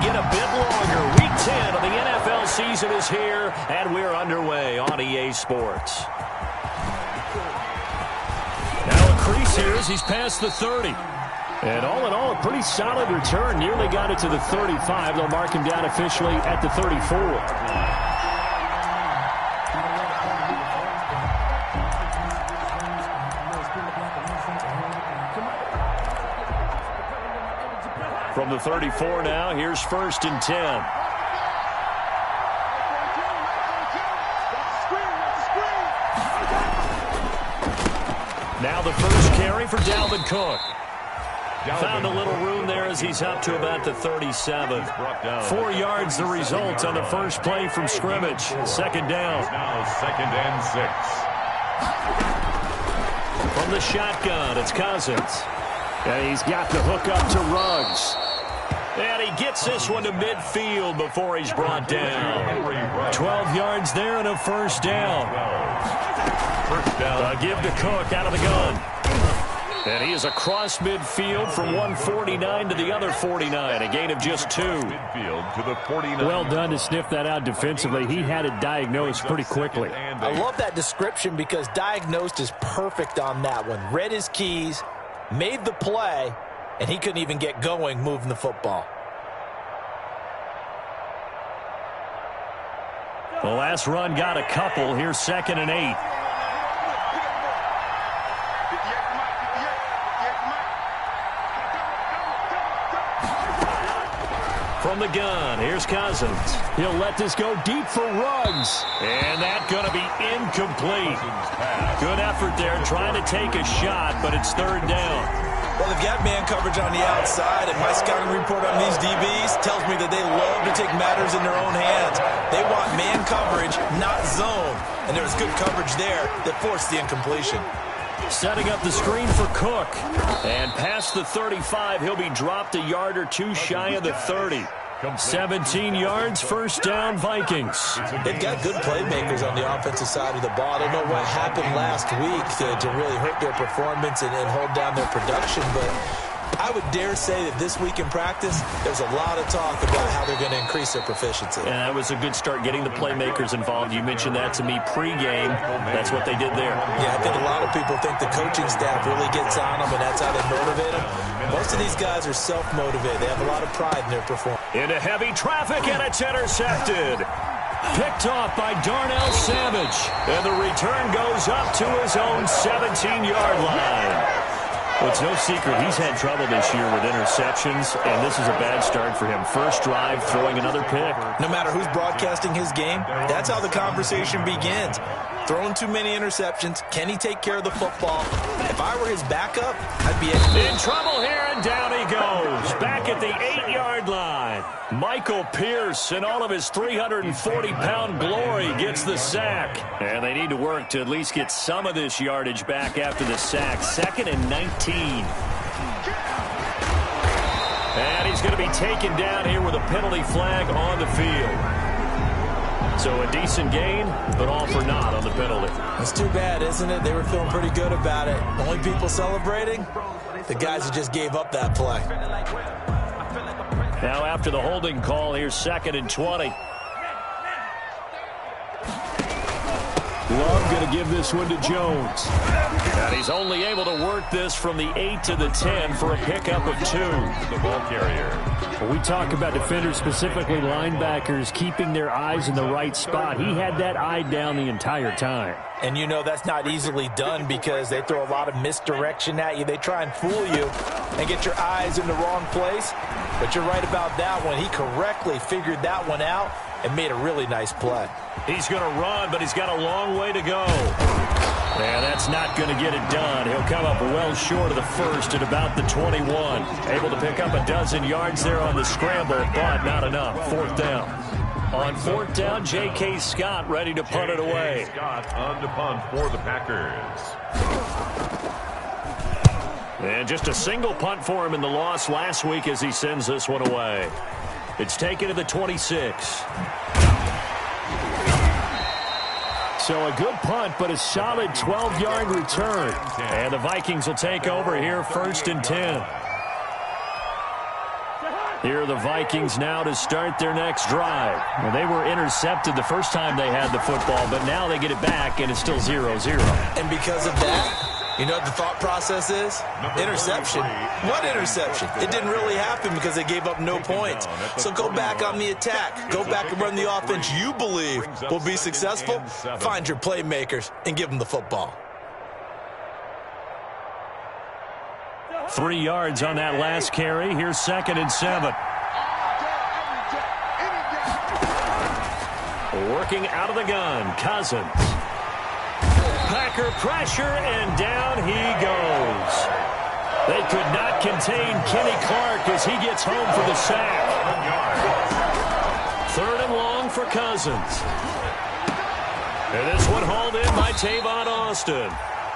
get a bit longer. Week 10 of the NFL season is here, and we're underway on EA Sports. Now a crease here as he's past the 30. And all in all, a pretty solid return. Nearly got it to the 35. They'll mark him down officially at the 34. From the 34 now, here's 1st and 10. Now the first carry for Dalvin Cook. Found a little room there as he's up to about the 37. 4 yards the result on the first play from scrimmage. Second down. Now 2nd and 6. From the shotgun, it's Cousins. And he's got the hook up to Ruggs. And he gets this one to midfield before he's brought down. 12 yards there and a first down. A give to Cook out of the gun. And he is across midfield from 149 to the other 49. A gain of just 2. Midfield to the 49. Well done to sniff that out defensively. He had it diagnosed pretty quickly. I love that description because diagnosed is perfect on that one. Read his keys, made the play, and he couldn't even get going moving the football. The last run got a couple. Here's 2nd and 8. From the gun, here's Cousins. He'll let this go deep for Ruggs. And that's going to be incomplete. Good effort there trying to take a shot, but it's 3rd down. Well, they've got man coverage on the outside, and my scouting report on these DBs tells me that they love to take matters in their own hands. They want man coverage, not zone. And there was good coverage there that forced the incompletion. Setting up the screen for Cook. And past the 35, he'll be dropped a yard or 2 shy of the 30. 17 yards, first down, Vikings. They've got good playmakers on the offensive side of the ball. I don't know what happened last week to really hurt their performance and hold down their production, but I would dare say that this week in practice, there's a lot of talk about how they're going to increase their proficiency. And that was a good start getting the playmakers involved. You mentioned that to me pregame. That's what they did there. Yeah, I think a lot of people think the coaching staff really gets on them, and that's how they motivate them. Most of these guys are self-motivated. They have a lot of pride in their performance. Into heavy traffic, and it's intercepted. Picked off by Darnell Savage. And the return goes up to his own 17-yard line. Well, it's no secret he's had trouble this year with interceptions, and this is a bad start for him. First drive, throwing another pick. No matter who's broadcasting his game, that's how the conversation begins. Throwing too many interceptions. Can he take care of the football? If I were his backup, I'd be in trouble here, and down he goes. Back at the 8-yard line. Michael Pierce, in all of his 340-pound glory, gets the sack. And they need to work to at least get some of this yardage back after the sack. 2nd and 19. And he's going to be taken down here with a penalty flag on the field. So a decent gain, but all for naught on the penalty. That's too bad, isn't it? They were feeling pretty good about it. Only people celebrating? The guys who just gave up that play. Now after the holding call, here's 2nd and 20. Love going to give this one to Jones. And he's only able to work this from the 8 to the 10 for a pickup of 2. The ball carrier. When we talk about defenders, specifically linebackers, keeping their eyes in the right spot, he had that eye down the entire time. And you know that's not easily done because they throw a lot of misdirection at you. They try and fool you and get your eyes in the wrong place. But you're right about that one. He correctly figured that one out and made a really nice play. He's going to run, but he's got a long way to go. Yeah, that's not going to get it done. He'll come up well short of the first at about the 21. Able to pick up a dozen yards there on the scramble, but not enough. 4th down. On 4th down, J.K. Scott ready to punt it away. Scott on to punt for the Packers. And just a single punt for him in the loss last week as he sends this one away. It's taken to the 26. So a good punt, but a solid 12-yard return. And the Vikings will take over here 1st and 10. Here are the Vikings now to start their next drive. Well, they were intercepted the first time they had the football, but now they get it back, and it's still 0-0. And because of that, you know what the thought process is? Interception. What interception? It didn't really happen because they gave up no points. So go back on the attack. Go back and run the offense you believe will be successful. Find your playmakers and give them the football. 3 yards on that last carry. Here's 2nd and 7. Working out of the gun, Cousins. Packer pressure, and down he goes. They could not contain Kenny Clark as he gets home for the sack. 3rd and long for Cousins. And this one hauled in by Tavon Austin.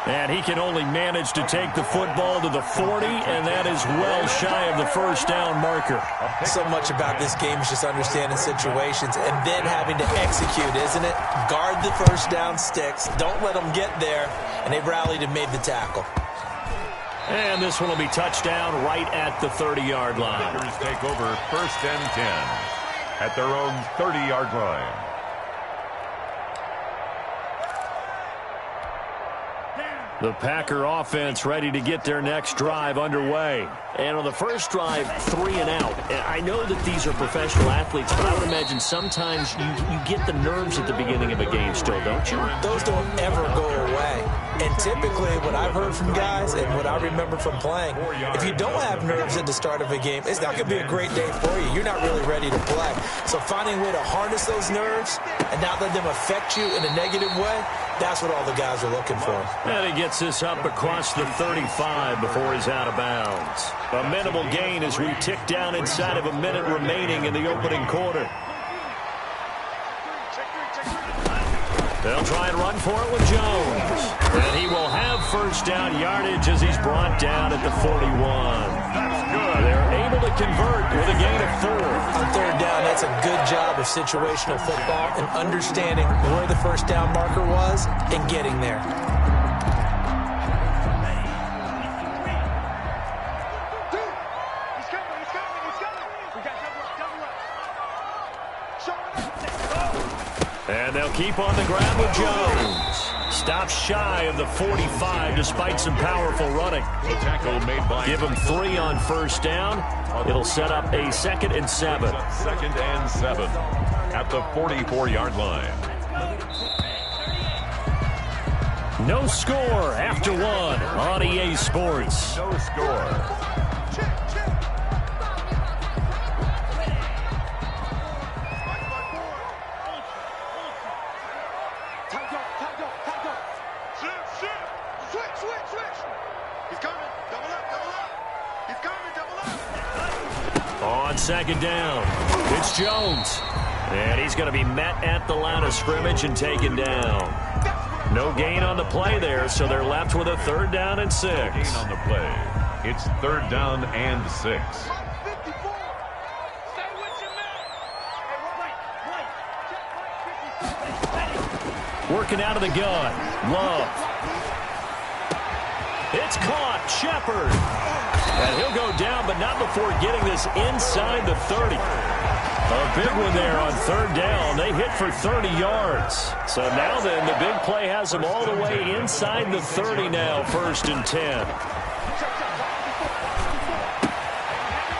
And he can only manage to take the football to the 40, and that is well shy of the first down marker. So much about this game is just understanding situations and then having to execute, isn't it? Guard the first down sticks. Don't let them get there. And they rallied and made the tackle. And this one will be touchdown right at the 30-yard line. Packers take over 1st and 10 at their own 30-yard line. The Packer offense ready to get their next drive underway. And on the first drive, 3 and out. And I know that these are professional athletes, but I would imagine sometimes you get the nerves at the beginning of a game still, don't you? Those don't ever go away. And typically what I've heard from guys and what I remember from playing, if you don't have nerves at the start of a game, it's not going to be a great day for you. You're not really ready to play. So finding a way to harness those nerves and not let them affect you in a negative way, that's what all the guys are looking for. And he gets this up across the 35 before he's out of bounds. A minimal gain as we tick down inside of a minute remaining in the opening quarter. They'll try and run for it with Jones. And he will have first down yardage as he's brought down at the 41. They're able to convert with a gain of 4. On 3rd down, that's a good job of situational football and understanding where the first down marker was and getting there. And they'll keep on the ground with Jones. Stops shy of the 45 despite some powerful running. The tackle made by Give him 3 on first down. It'll set up a 2nd and 7. 2nd and 7 at the 44-yard line. No score after 1 on EA Sports. No score. On 2nd down, it's Jones. And he's going to be met at the line of scrimmage and taken down. No gain on the play there, so they're left with a 3rd down and 6. Gain on the play. It's 3rd down and 6. Working out of the gun, Love. It's caught, Shepard. And he'll go down, but not before getting this inside the 30. A big one there on 3rd down. They hit for 30 yards. So now then, the big play has them all the way inside the 30 now, 1st and 10.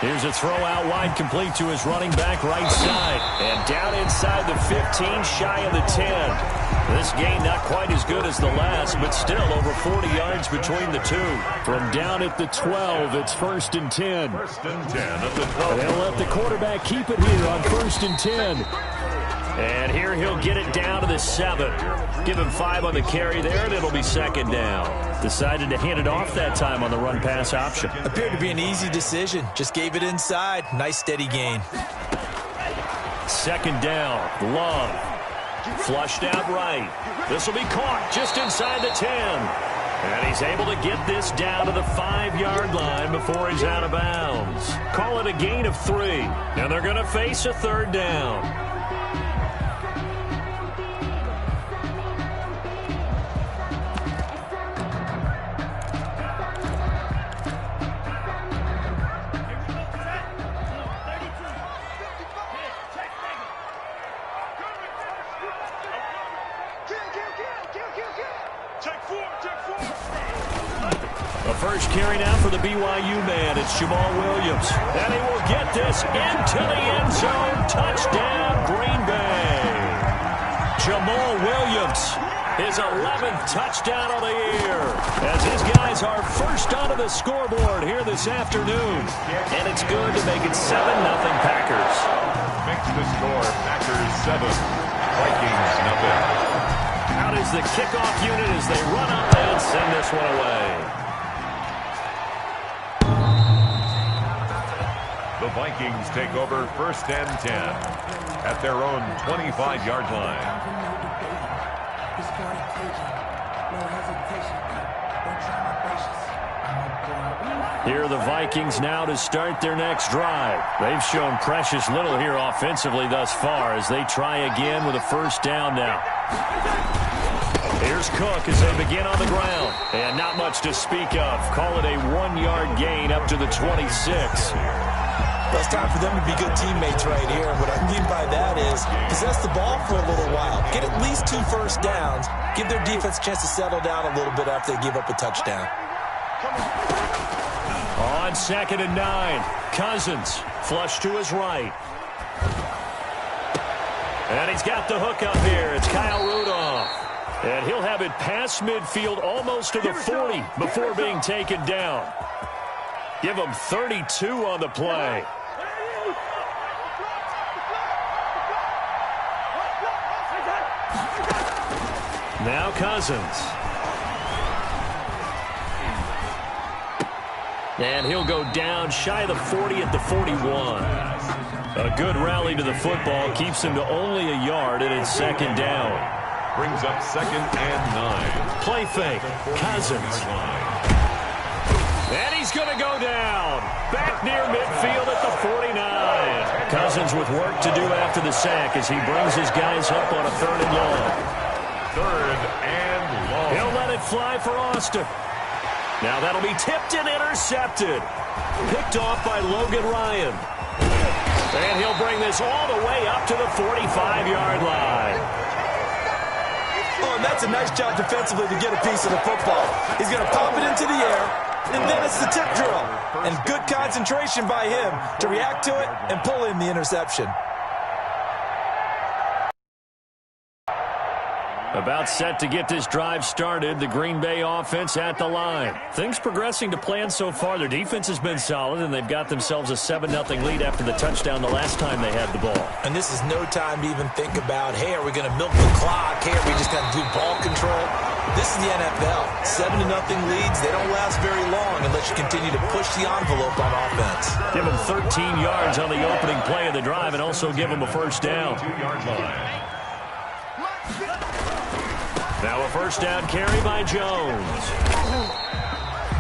Here's a throw out wide, complete to his running back right side. And down inside the 15, shy of the 10. This gain not quite as good as the last, but still over 40 yards between the two. From down at the 12, it's 1st and 10. 1st and 10 at the 12. They'll let the quarterback keep it here on 1st and 10. And here he'll get it down to the 7. Give him 5 on the carry there, and it'll be 2nd down. Decided to hand it off that time on the run-pass option. Appeared to be an easy decision. Just gave it inside. Nice steady gain. 2nd down, Love. Flushed out right. This will be caught just inside the 10. And he's able to get this down to the 5-yard line before he's out of bounds. Call it a gain of 3. And they're going to face a 3rd down. first carry now for the BYU man. It's Jamal Williams. And he will get this into the end zone. Touchdown, Green Bay. Jamal Williams, his 11th touchdown of the year, as his guys are first onto the scoreboard here this afternoon. And it's good to make it 7-0 Packers. Makes the score Packers 7, Vikings nothing. Out is the kickoff unit as they run up and send this one away. The Vikings take over first and 10 at their own 25-yard line. Here are the Vikings now to start their next drive. They've shown precious little here offensively thus far as they try again with a first down now. Here's Cook as they begin on the ground. And not much to speak of. Call it a 1-yard gain up to the 26. Well, it's time for them to be good teammates right here. What I mean by that is possess the ball for a little while. Get at least 2 first downs. Give their defense a chance to settle down a little bit after they give up a touchdown. On 2nd and 9, Cousins flush to his right. And he's got the hook up here. It's Kyle Rudolph. And he'll have it past midfield almost to the 40 before being taken down. Give him 32 on the play. Now Cousins. And he'll go down shy of the 40 at the 41. A good rally to the football keeps him to only a yard, and it's 2nd down. Brings up 2nd and 9. Play fake. Cousins. And he's going to go down. Back near midfield at the 49. Cousins with work to do after the sack as he brings his guys up on a 3rd and long. 3rd and long. He'll let it fly for Austin. Now that'll be tipped and intercepted. Picked off by Logan Ryan. And he'll bring this all the way up to the 45-yard line. Oh, and that's a nice job defensively to get a piece of the football. He's going to pop it into the air, and then it's the tip drill. And good concentration by him to react to it and pull in the interception. About set to get this drive started, the Green Bay offense at the line. Things progressing to plan so far. Their defense has been solid, and they've got themselves a 7-0 lead after the touchdown the last time they had the ball. And this is no time to even think about, hey, are we going to milk the clock? Hey, are we just going to do ball control? This is the NFL. 7-0 leads, they don't last very long unless you continue to push the envelope on offense. Give them 13 yards on the opening play of the drive and also give them a first down. 2-yard line. Now a first down carry by Jones.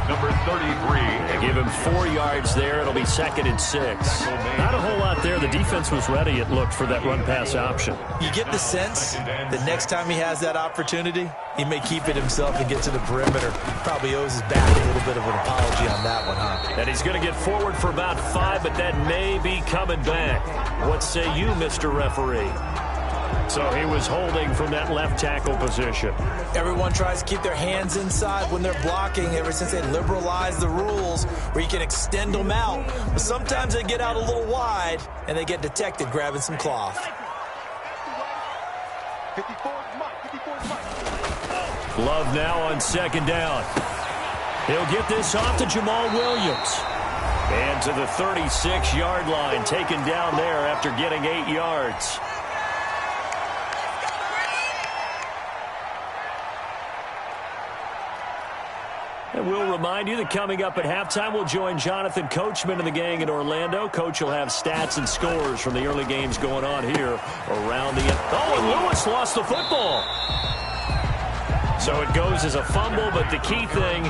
Number 33. They give him 4 yards there. It'll be 2nd and 6. Not a whole lot there. The defense was ready, it looked, for that run-pass option. You get the sense that next time he has that opportunity, he may keep it himself and get to the perimeter. Probably owes his back a little bit of an apology on that one, huh? And he's going to get forward for about 5, but that may be coming back. What say you, Mr. Referee? So he was holding from that left tackle position. Everyone tries to keep their hands inside when they're blocking ever since they liberalized the rules where you can extend them out. But sometimes they get out a little wide and they get detected grabbing some cloth. Love now on 2nd down. He'll get this off to Jamal Williams. And to the 36-yard line, taken down there after getting 8 yards. And we'll remind you that coming up at halftime, we'll join Jonathan Coachman and the gang in Orlando. Coach will have stats and scores from the early games going on here around the... Oh, and Lewis lost the football. So it goes as a fumble, but the key thing,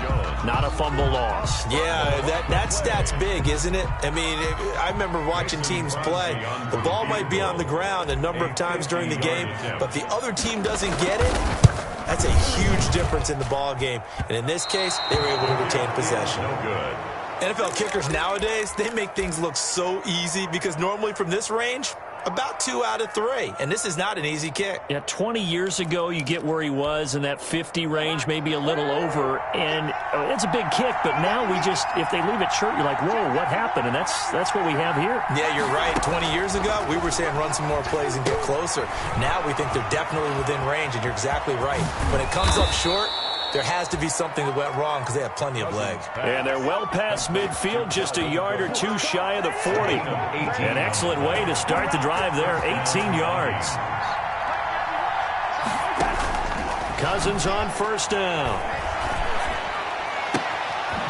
not a fumble loss. Yeah, that stat's big, isn't it? I mean, I remember watching teams play. The ball might be on the ground a number of times during the game, but the other team doesn't get it. That's a huge difference in the ball game. And in this case, they were able to retain possession. Good. NFL kickers nowadays, they make things look so easy because normally from this range, About 2 out of 3, and this is not an easy kick. Yeah, 20 years ago, you get where he was in that 50 range, maybe a little over, and it's a big kick, but now if they leave it short, you're like, whoa, what happened? And that's what we have here. Yeah, you're right. 20 years ago, we were saying run some more plays and get closer. Now we think they're definitely within range, and you're exactly right. When it comes up short, there has to be something that went wrong because they have plenty of leg. And they're well past midfield, just a yard or two shy of the 40. An excellent way to start the drive there, 18 yards. Cousins on first down.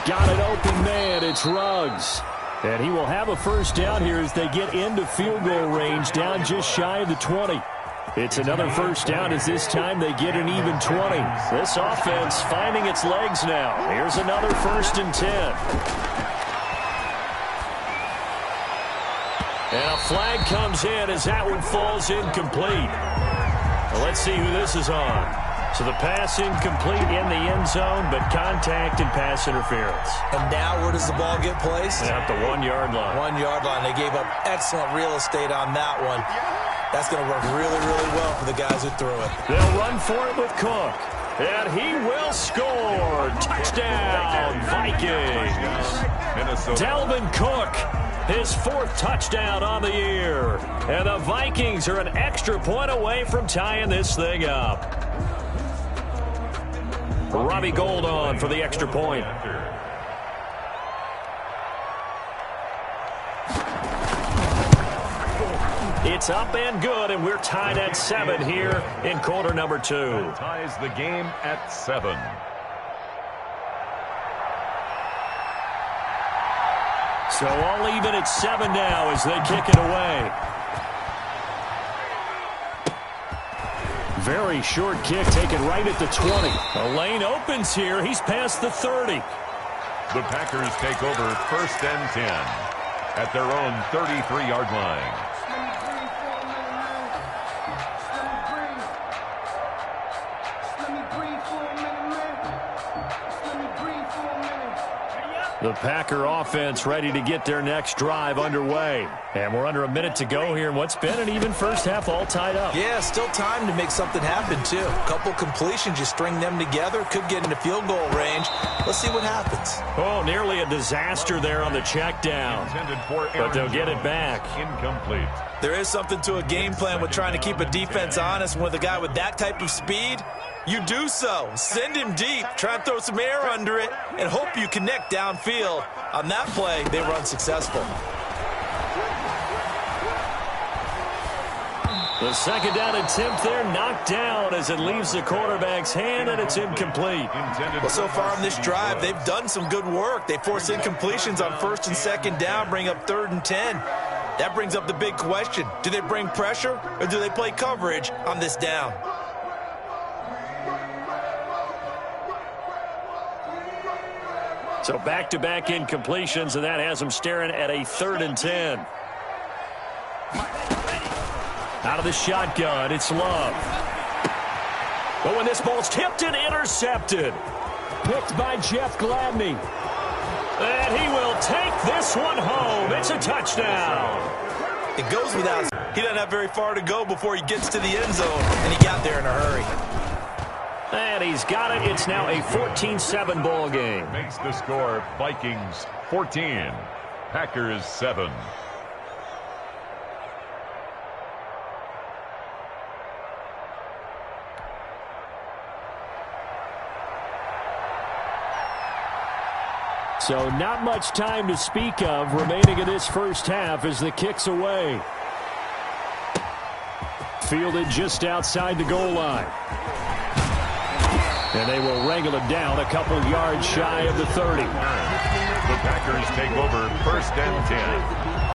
Got an open man, it's Ruggs. And he will have a first down here as they get into field goal range, down just shy of the 20. It's another first down as this time they get an even 20. This offense finding its legs now. Here's another 1st and 10. And a flag comes in as that one falls incomplete. Well, let's see who this is on. So the pass incomplete in the end zone, but contact and pass interference. And now where does the ball get placed? At the 1 yard line. 1 yard line. They gave up excellent real estate on that one. That's going to work really, really well for the guys who threw it. They'll run for it with Cook. And he will score. Touchdown, Vikings. Dalvin Cook, his 4th touchdown on the year. And the Vikings are an extra point away from tying this thing up. Robbie Gould on for the extra point. It's up and good, and we're tied at 7 here in quarter number 2. That ties the game at 7. So all even at 7 now as they kick it away. Very short kick taken right at the 20. A lane opens here. He's past the 30. The Packers take over 1st and 10 at their own 33-yard line. The Packer offense ready to get their next drive underway. And we're under a minute to go here in what's been an even first half, all tied up. Yeah, still time to make something happen, too. A couple completions, you string them together, could get into field goal range. Let's see what happens. Oh, nearly a disaster there on the check down. But they'll get it back. Incomplete. There is something to a game plan with trying to keep a defense honest. With a guy with that type of speed, you do so. Send him deep, try and throw some air under it, and hope you connect downfield. On that play, they were unsuccessful. The second down attempt there knocked down as it leaves the quarterback's hand, and it's incomplete. Well, so far on this drive, they've done some good work. They force incompletions on 1st and 2nd down, bring up 3rd and 10. That brings up the big question. Do they bring pressure, or do they play coverage on this down? So back-to-back incompletions, and that has them staring at a 3rd and 10. Out of the shotgun, it's Love. But when this ball's tipped and intercepted, picked by Jeff Gladney. And he will take this one home. It's a touchdown. It goes without saying. He doesn't have very far to go before he gets to the end zone, and he got there in a hurry. And he's got it. It's now a 14-7 ball game. Makes the score Vikings 14, Packers 7. So not much time to speak of remaining in this first half as the kick's away. Fielded just outside the goal line. And they will wrangle it down a couple yards shy of the 30. The Packers take over 1st and 10.